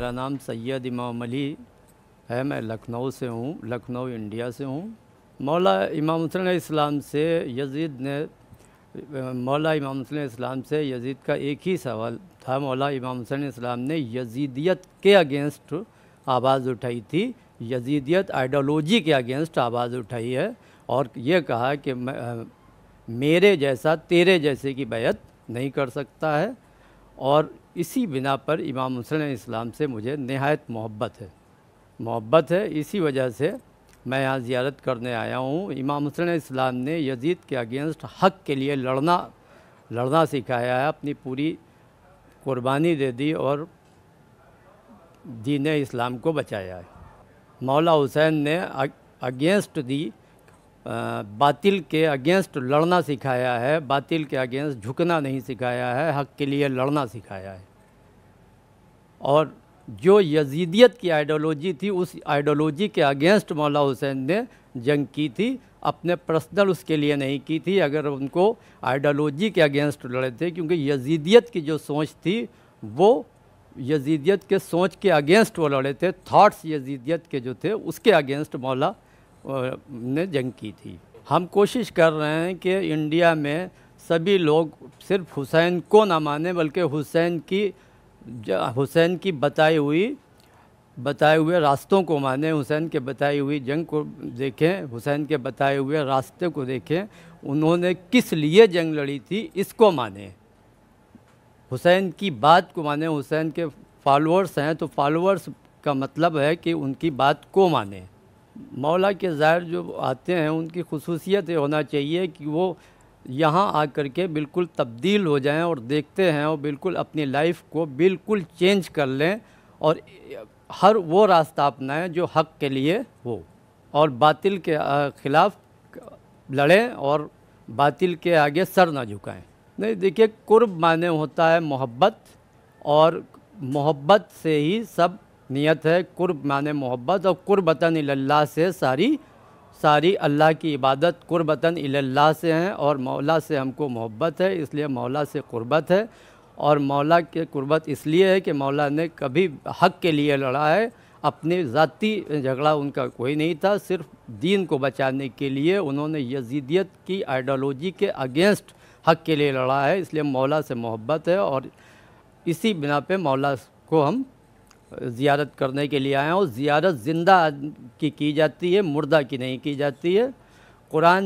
मेरा नाम सैयद इमाम अली है। मैं लखनऊ से हूँ, लखनऊ इंडिया से हूँ। मौला इमाम हुसैन इस्लाम से यजीद ने मौला इमाम हुसैन इस्लाम से यजीद का एक ही सवाल था। मौला इमाम हुसैन इस्लाम ने यजीदियत के अगेंस्ट आवाज़ उठाई थी, यजीदियत आइडियोलॉजी के अगेंस्ट आवाज़ उठाई है और ये कहा कि मेरे जैसा तेरे जैसे की बैत नहीं कर सकता है। और इसी बिना पर इमाम हुसैन इस्लाम से मुझे नहायत मोहब्बत है। इसी वजह से मैं यहाँ ज़ियारत करने आया हूँ। इमाम हुसैन इस्लाम ने यजीद के अगेंस्ट हक़ के लिए लड़ना सिखाया है, अपनी पूरी कुर्बानी दे दी और दीन इस्लाम को बचाया है। मौला हुसैन ने अगेंस्ट बातिल के अगेंस्ट लड़ना सिखाया है, बातिल के अगेंस्ट झुकना नहीं सिखाया है, हक़ के लिए लड़ना सिखाया है। और जो यजीदियत की आइडियोलॉजी थी, उस आइडियोलॉजी के अगेंस्ट मौला हुसैन ने जंग की थी, अपने पर्सनल उसके लिए नहीं की थी। अगर उनको आइडियोलॉजी के अगेंस्ट लड़े थे, क्योंकि यजीदियत की जो सोच थी वो यजीदियत के सोच के अगेंस्ट वो लड़े थे। थॉट्स यजीदियत के जो थे उसके अगेंस्ट मौला ने जंग की थी। हम कोशिश कर रहे हैं कि इंडिया में सभी लोग सिर्फ हुसैन को ना माने, बल्कि हुसैन की बताए हुए रास्तों को माने, हुसैन के बताई हुई जंग को देखें, हुसैन के बताए हुए रास्ते को देखें, उन्होंने किस लिए जंग लड़ी थी इसको माने, हुसैन की बात को माने। हुसैन के फॉलोअर्स हैं तो फॉलोअर्स का मतलब है कि उनकी बात को माने। मौला के ज़ाहिर जो आते हैं उनकी खुसूसियत ये होना चाहिए कि वो यहाँ आकर के बिल्कुल तब्दील हो जाएं और देखते हैं और बिल्कुल अपनी लाइफ को बिल्कुल चेंज कर लें और हर वो रास्ता अपनाएं जो हक़ के लिए हो और बातिल के ख़िलाफ़ लड़ें और बातिल के आगे सर ना झुकाएं। नहीं, देखिए, कुर्ब माने होता है मोहब्बत और मोहब्बत से ही सब नियत है। कुर्ब माने मोहब्बत और कुर्बतन इल्लाह से सारी अल्लाह की इबादत कुर्बतन इल्लाह से हैं और मौला से हमको मोहब्बत है, इसलिए मौला से कुर्बत है। और मौला के कुर्बत इसलिए है कि मौला ने कभी हक़ के लिए लड़ा है, अपनी ज़ाती झगड़ा उनका कोई नहीं था, सिर्फ दीन को बचाने के लिए उन्होंने यजीदियत की आइडियोलॉजी के अगेंस्ट हक़ के लिए लड़ा है, इसलिए मौला से मोहब्बत है। और इसी बिना पे मौला को हम ज़ियारत करने के लिए आए हैं। और ज़ियारत ज़िंदा की जाती है, मुर्दा की नहीं की जाती है। कुरान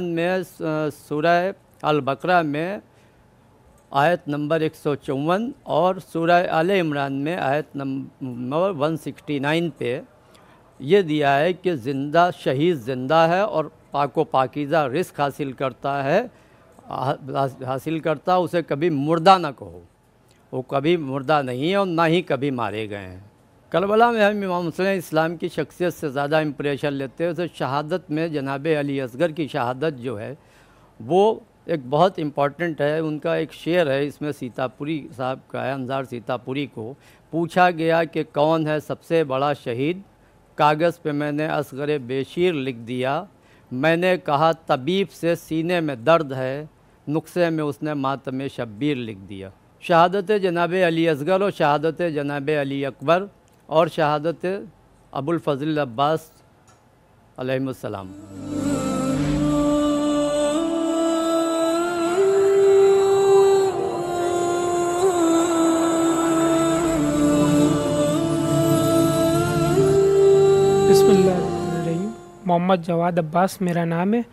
में सूरह अल-बकरा में आयत नंबर 154 और सूरह आले इमरान में आयत नंबर 169 पे ये दिया है कि ज़िंदा शहीद ज़िंदा है और पाको पाकीज़ा रिस्क हासिल करता, उसे कभी मुर्दा ना कहो। वो कभी मुर्दा नहीं है और ना ही कभी मारे गए हैं। करबला में हम इमाम हुसैन इस्लाम की शख्सियत से ज़्यादा इम्प्रेशन लेते हैं। तो शहादत में जनाब अली असगर की शहादत जो है वो एक बहुत इम्पॉर्टेंट है। उनका एक शेर है, इसमें सीतापुरी साहब का है, अंजार सीतापुरी को पूछा गया कि कौन है सबसे बड़ा शहीद, कागज़ पे मैंने असगर बेशीर लिख दिया, मैंने कहा तबीब से सीने में दर्द है, नुस्खे में उसने मातम शब्बीर लिख दिया। शहादत जनाब अली असगर और शहादत जनाब अली अकबर और शहादत अबुल फज़ल अब्बास अलैहिस्सलाम। बिस्मिल्लाहिर्रहमानिर्रहीम। मोहम्मद जवाद अब्बास मेरा नाम है।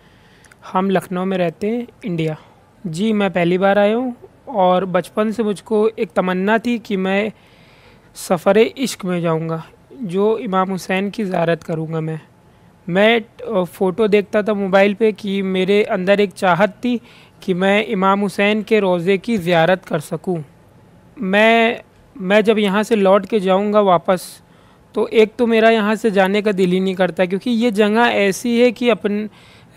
हम लखनऊ में रहते हैं, इंडिया। जी, मैं पहली बार आया हूँ और बचपन से मुझको एक तमन्ना थी कि मैं सफ़र इश्क में जाऊँगा, जो इमाम हुसैन की ज़ियारत करूँगा। मैं फ़ोटो देखता था मोबाइल पे कि मेरे अंदर एक चाहत थी कि मैं इमाम हुसैन के रोज़े की ज़ियारत कर सकूँ। मैं जब यहाँ से लौट के जाऊँगा वापस, तो एक तो मेरा यहाँ से जाने का दिल ही नहीं करता, क्योंकि ये जगह ऐसी है कि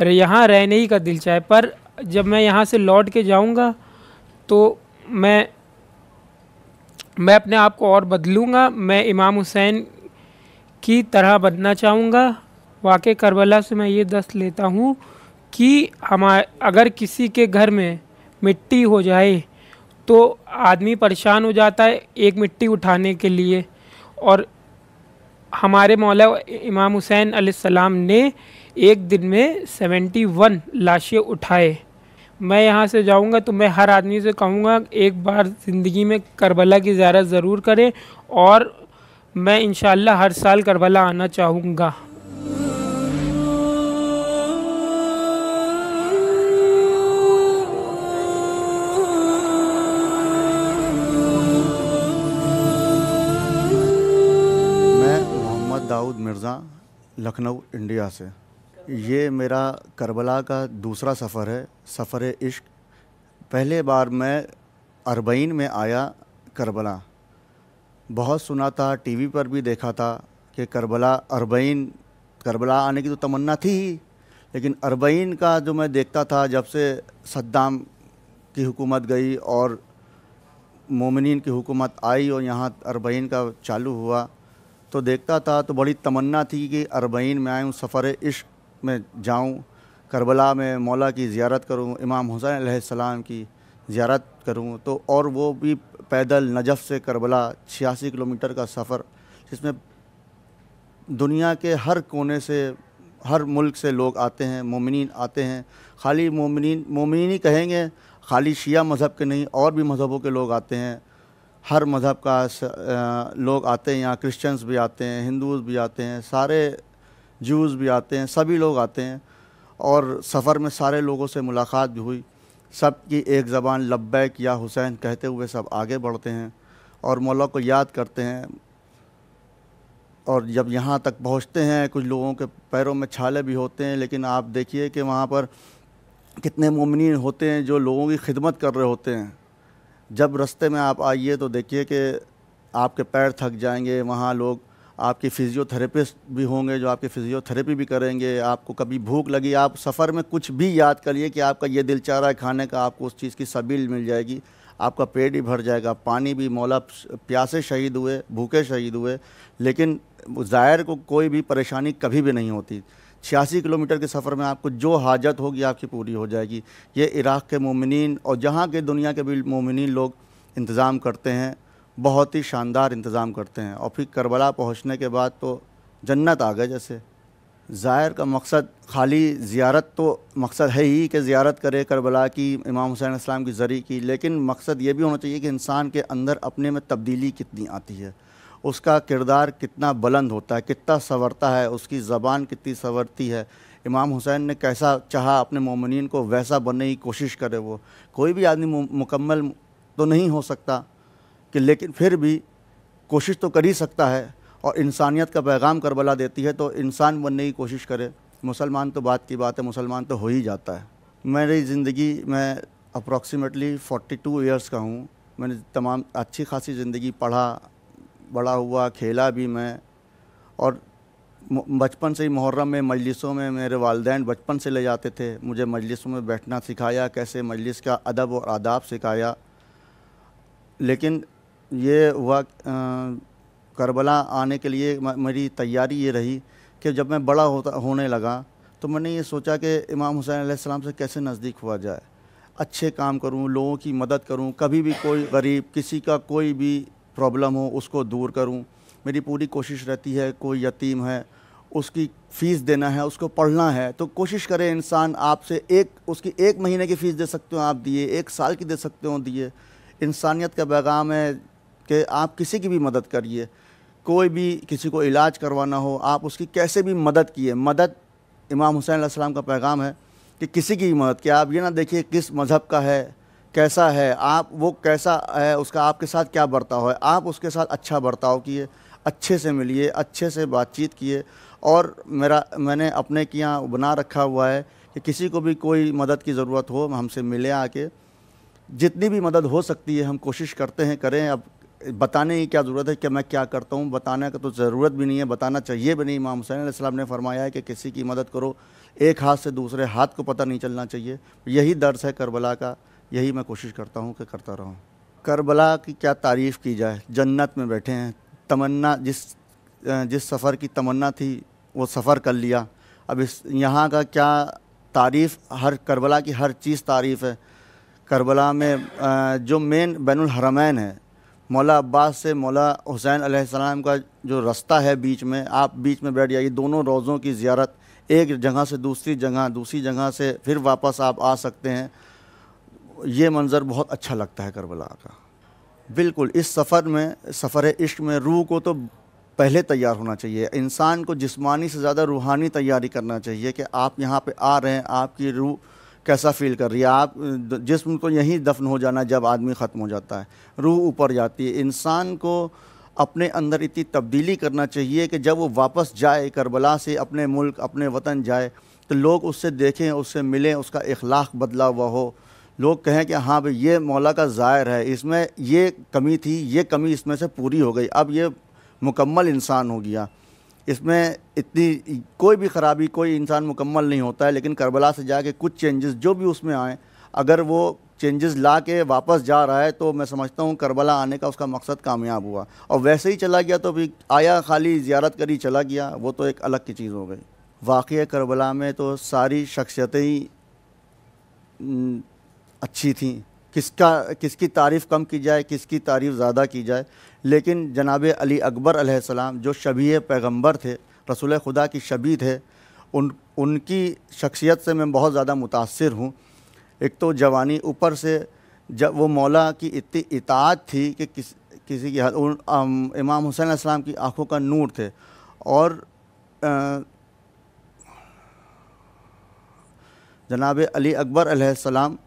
यहाँ रहने ही का दिल चाहे। पर जब मैं यहाँ से लौट के जाऊँगा तो मैं अपने आप को और बदलूँगा। मैं इमाम हुसैन की तरह बनना चाहूँगा। वाक़ई करबला से मैं ये दर्स लेता हूँ कि अगर किसी के घर में मिट्टी हो जाए तो आदमी परेशान हो जाता है एक मिट्टी उठाने के लिए। और हमारे मौला इमाम हुसैन अलैहिस्सलाम ने एक दिन में 71 लाशें उठाए। मैं यहाँ से जाऊँगा तो मैं हर आदमी से कहूँगा एक बार ज़िंदगी में करबला की ज़ियारत ज़रूर करें, और मैं इंशाअल्लाह हर साल करबला आना चाहूँगा। मैं मोहम्मद दाऊद मिर्ज़ा, लखनऊ इंडिया से। ये मेरा करबला का दूसरा सफ़र है, सफ़र इश्क। पहले बार मैं अरबईन में आया करबला। बहुत सुना था, टीवी पर भी देखा था कि करबला अरबईन, करबला आने की तो तमन्ना थी ही, लेकिन अरबईन का जो मैं देखता था जब से सद्दाम की हुकूमत गई और मोमिनीन की हुकूमत आई और यहाँ अरबईन का चालू हुआ, तो देखता था तो बड़ी तमन्ना थी कि अरबईन में आऊँ, सफ़र इश्क में जाऊँ, करबला में मौला की ज़ियारत करूँ, इमाम हुसैन अलैहिस्सलाम की ज़ियारत करूँ। तो और वो भी पैदल नजफ़ से करबला 86 किलोमीटर का सफ़र, जिसमें दुनिया के हर कोने से, हर मुल्क से लोग आते हैं, मोमिनीन आते हैं। खाली मोमिनीन ही कहेंगे, खाली शिया मज़हब के नहीं, और भी मज़हबों के लोग आते हैं। हर मज़हब का लोग आते हैं यहाँ, क्रिश्चियंस भी आते हैं, हिंदूज़ भी आते हैं, सारे जूस भी आते हैं, सभी लोग आते हैं। और सफ़र में सारे लोगों से मुलाकात भी हुई। सब की एक ज़बान लब्बैक या हुसैन कहते हुए सब आगे बढ़ते हैं और मौला को याद करते हैं। और जब यहाँ तक पहुँचते हैं, कुछ लोगों के पैरों में छाले भी होते हैं, लेकिन आप देखिए कि वहाँ पर कितने मोमिनीन होते हैं जो लोगों की खिदमत कर रहे होते हैं। जब रास्ते में आप आइए तो देखिए कि आपके पैर थक जाएंगे। वहाँ लोग, आपके फ़िज़ियोथेरेपिस्ट भी होंगे जो आपकी फ़िज़ियोथेरेपी भी करेंगे। आपको कभी भूख लगी, आप सफ़र में कुछ भी याद करिए कि आपका ये दिल चाह रहा है खाने का, आपको उस चीज़ की सबील मिल जाएगी, आपका पेट भी भर जाएगा। पानी भी, मौला प्यासे शहीद हुए, भूखे शहीद हुए, लेकिन ज़ायर को कोई भी परेशानी कभी भी नहीं होती। 86 किलोमीटर के सफ़र में आपको जो हाजत होगी आपकी पूरी हो जाएगी। ये इराक़ के मोमिनीन और जहाँ के दुनिया के भी मोमिनीन लोग इंतज़ाम करते हैं, बहुत ही शानदार इंतज़ाम करते हैं। और फिर करबला पहुँचने के बाद तो जन्नत आ गए जैसे। ज़ायर का मकसद खाली ज़ियारत तो मकसद है ही कि ज़ियारत करे करबला की, इमाम हुसैन अलैहिस्सलाम की ज़री की, लेकिन मकसद ये भी होना चाहिए कि इंसान के अंदर अपने में तब्दीली कितनी आती है, उसका किरदार कितना बुलंद होता है, कितना संवरता है, उसकी ज़बान कितनी संवरती है। इमाम हुसैन ने कैसा चाहा अपने मोमिनीन को वैसा बनने की कोशिश करे। वो कोई भी आदमी मुकम्मल तो नहीं हो सकता कि, लेकिन फिर भी कोशिश तो कर ही सकता है। और इंसानियत का पैगाम करबला देती है तो इंसान बनने की कोशिश करे। मुसलमान तो बात की बात है, मुसलमान तो हो ही जाता है। मेरी ज़िंदगी में अप्रॉक्सीमेटली 42 ईयर्स का हूँ। मैंने तमाम अच्छी खासी ज़िंदगी पढ़ा, बड़ा हुआ, खेला भी मैं। और बचपन से ही मुहर्रम में मजलिसों में मेरे वालिदैन बचपन से ले जाते थे, मुझे मजलिसों में बैठना सिखाया, कैसे मजलिस का अदब और आदाब सिखाया। लेकिन ये हुआ करबला आने के लिए मेरी तैयारी ये रही कि जब मैं बड़ा होने लगा तो मैंने ये सोचा कि इमाम हुसैन अलैहिस्सलाम से कैसे नज़दीक हुआ जाए, अच्छे काम करूं, लोगों की मदद करूं, कभी भी कोई गरीब, किसी का कोई भी प्रॉब्लम हो उसको दूर करूं। मेरी पूरी कोशिश रहती है, कोई यतीम है उसकी फ़ीस देना है, उसको पढ़ना है, तो कोशिश करे इंसान आपसे उसकी 1 महीने की फ़ीस दे सकते हो आप दिए, 1 साल की दे सकते हो दिए। इंसानियत का पैगाम है कि आप किसी की भी मदद करिए। कोई भी किसी को इलाज करवाना हो, आप उसकी कैसे भी मदद किए। मदद इमाम हुसैन अलैहिस्सलाम का पैगाम है कि किसी की भी मदद किया। आप ये ना देखिए किस मज़हब का है, कैसा है, आप वो कैसा है, उसका आपके साथ क्या बर्ताव है, आप उसके साथ अच्छा बर्ताव किए, अच्छे से मिलिए, अच्छे से बातचीत किए। और मैंने अपने के यहाँ बना रखा हुआ है कि किसी को भी कोई मदद की ज़रूरत हो हमसे मिले आके। जितनी भी मदद हो सकती है हम कोशिश करते हैं करें। अब बताने की क्या ज़रूरत है कि मैं क्या करता हूँ, बताने का तो ज़रूरत भी नहीं है, बताना चाहिए भी नहीं। इमाम हुसैन अलैहिस्सलाम ने फरमाया है कि किसी की मदद करो, एक हाथ से दूसरे हाथ को पता नहीं चलना चाहिए। यही दर्स है करबला का, यही मैं कोशिश करता हूँ कि करता रहूँ। करबला की क्या तारीफ़ की जाए, जन्नत में बैठे हैं। तमन्ना जिस सफ़र की तमन्ना थी वो सफ़र कर लिया। अब इस यहाँ का क्या तारीफ़, हर करबला की हर चीज़ तारीफ़ है। करबला में जो मेन बैनुल हरमैन है, मौला अब्बास से मौला हुसैन अलैहिस्सलाम का जो रास्ता है बीच में, आप बीच में बैठ जाइए, दोनों रोज़ों की ज़ियारत, एक जगह से दूसरी जगह से फिर वापस आप आ सकते हैं। ये मंज़र बहुत अच्छा लगता है करबला का। बिल्कुल, इस सफ़र में, सफ़र इश्क में रूह को तो पहले तैयार होना चाहिए। इंसान को जिस्मानी से ज़्यादा रूहानी तैयारी करना चाहिए कि आप यहाँ पे आ रहे हैं, आपकी रूह कैसा फ़ील कर रही है। आप जिस्म तो यहीं दफन हो जाना जब आदमी ख़त्म हो जाता है, रूह ऊपर जाती है। इंसान को अपने अंदर इतनी तब्दीली करना चाहिए कि जब वो वापस जाए करबला से, अपने मुल्क, अपने वतन जाए, तो लोग उससे देखें, उससे मिलें, उसका इखलाक बदला हुआ हो, लोग कहें कि हाँ भाई ये मौला का ज़ाहिर है, इसमें ये कमी थी, ये कमी इसमें से पूरी हो गई, अब ये मुकम्मल इंसान हो गया। इसमें इतनी कोई भी ख़राबी, कोई इंसान मुकम्मल नहीं होता है, लेकिन करबला से जाके कुछ चेंजेस जो भी उसमें आए, अगर वो चेंजेस ला के वापस जा रहा है तो मैं समझता हूँ करबला आने का उसका मकसद कामयाब हुआ। और वैसे ही चला गया तो भी आया, खाली ज़ियारत करी चला गया, वो तो एक अलग की चीज़ हो गई। वाक़या करबला में तो सारी शख्सियतें ही अच्छी थी, किसकी तारीफ़ कम की जाए, किसकी तारीफ़ ज़्यादा की जाए, लेकिन जनाब अली अकबर अलैहिस्सलाम जो शबीह पैगंबर थे, रसूल खुदा की शबीह थे, उनकी शख्सियत से मैं बहुत ज़्यादा मुतासिर हूँ। एक तो जवानी, ऊपर से जब वो मौला की इतनी इताअत थी कि किसी की इमाम हुसैन अलैहिस्सलाम की आँखों का नूर थे। और जनाब अली अकबर अलैहिस्सलाम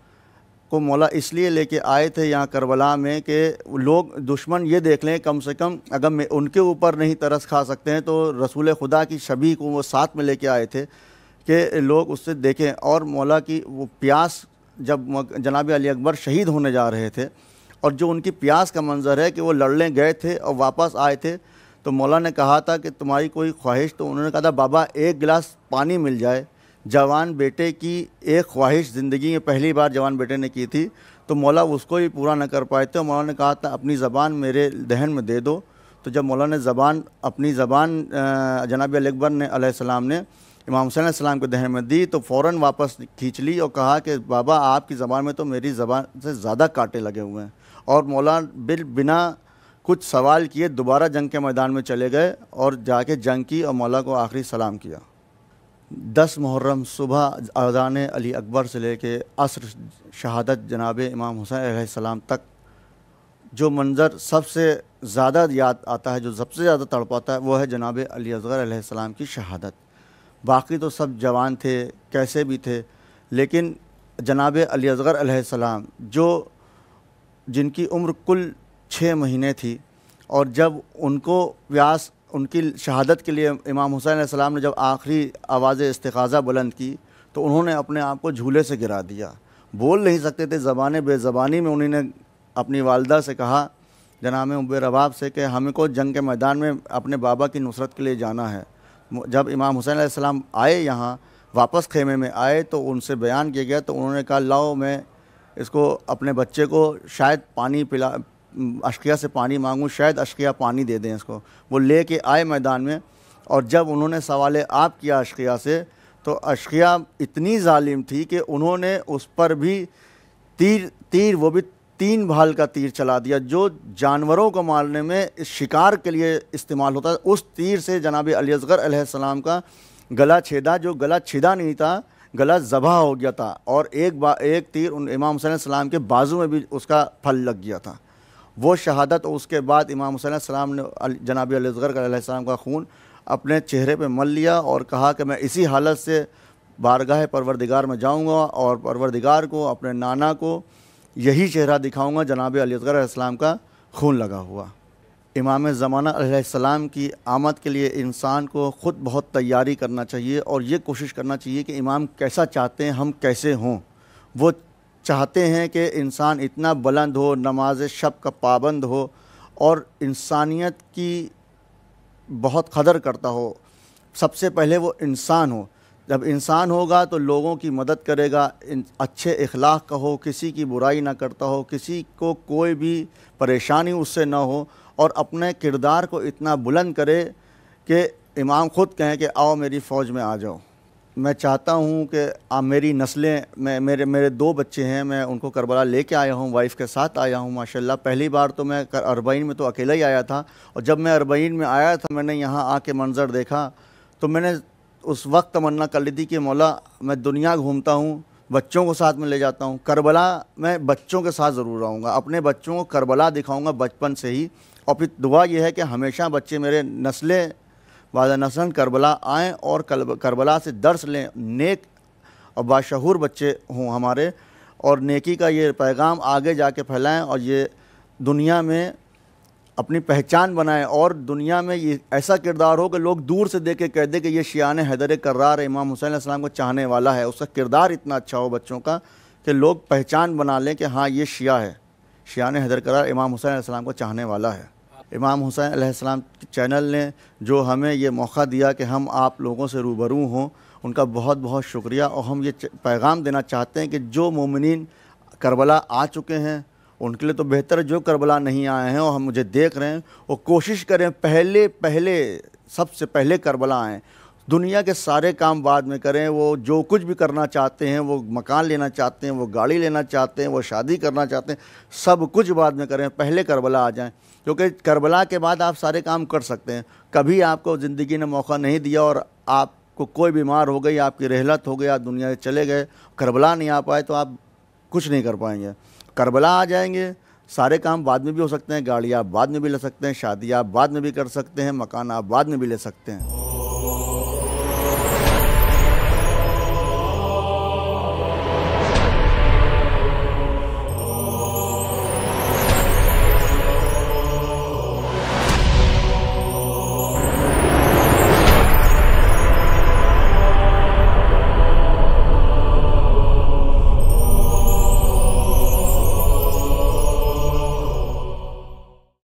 को मौला इसलिए लेके आए थे यहाँ करबला में कि लोग, दुश्मन ये देख लें कम से कम, अगर मैं उनके ऊपर नहीं तरस खा सकते हैं तो रसूल खुदा की शबीह को वो साथ में लेके आए थे कि लोग उससे देखें। और मौला की वो प्यास, जब जनाब अली अकबर शहीद होने जा रहे थे और जो उनकी प्यास का मंज़र है कि वो लड़ने गए थे और वापस आए थे, तो मौला ने कहा था कि तुम्हारी कोई ख्वाहिश, तो उन्होंने कहा था बाबा एक गिलास पानी मिल जाए। जवान बेटे की एक ख्वाहिश ज़िंदगी में पहली बार जवान बेटे ने की थी, तो मौला उसको भी पूरा न कर पाए थे। मौला ने कहा था अपनी ज़बान मेरे दहन में दे दो। तो जब मौला ने अपनी ज़बान जनाब अली अकबर ने अलैहिस्सलाम ने इमाम हुसैन अलैहिस्सलाम के दहन में दी, तो फ़ौरन वापस खींच ली और कहा कि बाबा आपकी ज़बान में तो मेरी ज़बान से ज़्यादा कांटे लगे हुए हैं। और मौला बिना कुछ सवाल किए दोबारा जंग के मैदान में चले गए और जाके जंग की और मौला को आखिरी सलाम किया। 10 मुहर्रम सुबह अज़ान अली अकबर से लेके असर शहादत जनाब इमाम हुसैन अलैहिस्सलाम तक जो मंज़र सबसे ज़्यादा याद आता है, जो सबसे ज़्यादा तड़पाता है, वो है जनाब अली असगर अलैहिस्सलाम की शहादत। बाकी तो सब जवान थे, कैसे भी थे, लेकिन जनाब अली असगर अलैहिस्सलाम जिनकी उम्र कुल 6 महीने थी, और जब उनकी शहादत के लिए इमाम हुसैन अलैहिस्सलाम ने जब आखिरी आवाज़ इस्तिग़ाज़ा बुलंद की, तो उन्होंने अपने आप को झूले से गिरा दिया। बोल नहीं सकते थे, ज़बान बेज़बानी में उन्होंने अपनी वालदा से कहा, जनाब मुब्बे रबाब से, कि हमें को जंग के मैदान में अपने बाबा की नुसरत के लिए जाना है। जब इमाम हुसैन अलैहिस्सलाम आए, यहाँ वापस खेमे में आए, तो उनसे बयान किया गया, तो उन्होंने कहा लाओ मैं इसको, अपने बच्चे को शायद पानी पिला, अशकिया से पानी मांगूं, शायद अशकिया पानी दे दें इसको। वो ले के आए मैदान में, और जब उन्होंने सवाल आप किया अशकिया से, तो अशकिया इतनी जालिम थी कि उन्होंने उस पर भी तीर वो भी 3 भाल का तीर चला दिया, जो जानवरों को मारने में, शिकार के लिए इस्तेमाल होता है। उस तीर से जनाब अली असगर अलैहिस्सलाम का गला छेदा, जो गला छिदा नहीं था, गला ज़बा हो गया था, और एक तीर इमाम हुसैन अलैहिस्सलाम के बाजू में भी उसका फल लग गया था। वो शहादत, और उसके बाद इमाम हुसैन अलैहिस्सलाम ने जनाब अली असगर अलैहिस्सलाम का खून अपने चेहरे पे मल लिया और कहा कि मैं इसी हालत से बारगाह परवरदिगार में जाऊंगा और परवरदिगार को, अपने नाना को यही चेहरा दिखाऊंगा, जनाब अली असगर अलैहिस्सलाम का खून लगा हुआ। इमाम ज़माना अलैहिस्सलाम की आमद के लिए इंसान को ख़ुद बहुत तैयारी करना चाहिए और ये कोशिश करना चाहिए कि इमाम कैसा चाहते हैं हम कैसे हों। वो चाहते हैं कि इंसान इतना बुलंद हो, नमाज शब का पाबंद हो और इंसानियत की बहुत कदर करता हो। सबसे पहले वो इंसान हो। जब इंसान होगा तो लोगों की मदद करेगा, अच्छे इखलाक का हो, किसी की बुराई ना करता हो, किसी को कोई भी परेशानी उससे ना हो, और अपने किरदार को इतना बुलंद करे कि इमाम ख़ुद कहें कि आओ मेरी फ़ौज में आ जाओ। मैं चाहता हूँ कि मेरी नस्लें, मेरे मेरे 2 बच्चे हैं, मैं उनको करबला लेके आया हूँ, वाइफ़ के साथ आया हूँ माशाल्लाह। पहली बार तो मैं अरबईन में तो अकेला ही आया था, और जब मैं अरबईन में आया था मैंने यहाँ आके मंज़र देखा तो मैंने उस वक्त तमन्ना कर ली थी कि मौला मैं दुनिया घूमता हूँ, बच्चों को साथ में ले जाता हूँ, करबला मैं बच्चों के साथ ज़रूर रहूँगा, अपने बच्चों को करबला दिखाऊँगा बचपन से ही। और फिर दुआ ये है कि हमेशा बच्चे मेरे नस्लें बाद नस्लन करबला आएँ और करबला से दर्स लें, नेक और बाशऊर बच्चे हों हमारे, और नेकी का ये पैगाम आगे जाके फैलाएं और ये दुनिया में अपनी पहचान बनाएं, और दुनिया में ये ऐसा किरदार हो कि लोग दूर से देख के कह दे कि ये शियान हैदर कर्रार इमाम हुसैन अलैहिस्सलाम को चाहने वाला है। उसका किरदार इतना अच्छा हो बच्चों का कि लोग पहचान बना लें कि हाँ ये शिया है, शियान हैदर कर्रार इमाम हुसैन अलैहिस्सलाम को चाहने वाला है। इमाम हुसैन अलैहिस्सलाम चैनल ने जो हमें ये मौका दिया कि हम आप लोगों से रूबरू हों, उनका बहुत बहुत शुक्रिया। और हम ये पैगाम देना चाहते हैं कि जो मोमिनीन करबला आ चुके हैं उनके लिए तो बेहतर है, जो करबला नहीं आए हैं और हम मुझे देख रहे हैं वो कोशिश करें सबसे पहले करबला आएँ। दुनिया के सारे काम बाद में करें, वो जो कुछ भी करना चाहते हैं, वो मकान लेना चाहते हैं, वो गाड़ी लेना चाहते हैं, वो शादी करना चाहते हैं, सब कुछ बाद में करें, पहले करबला आ जाएं, क्योंकि करबला के बाद आप सारे काम कर सकते हैं। कभी आपको ज़िंदगी ने मौका नहीं दिया और आपको कोई बीमार हो गई, आपकी रहलत हो गई, आप दुनिया से चले गए, करबला नहीं आ पाए तो आप कुछ नहीं कर पाएंगे। करबला आ जाएंगे, सारे काम बाद में भी हो सकते हैं, गाड़ी आप बाद में भी ले सकते हैं, शादी आप बाद में भी कर सकते हैं, मकान आप बाद में भी ले सकते हैं।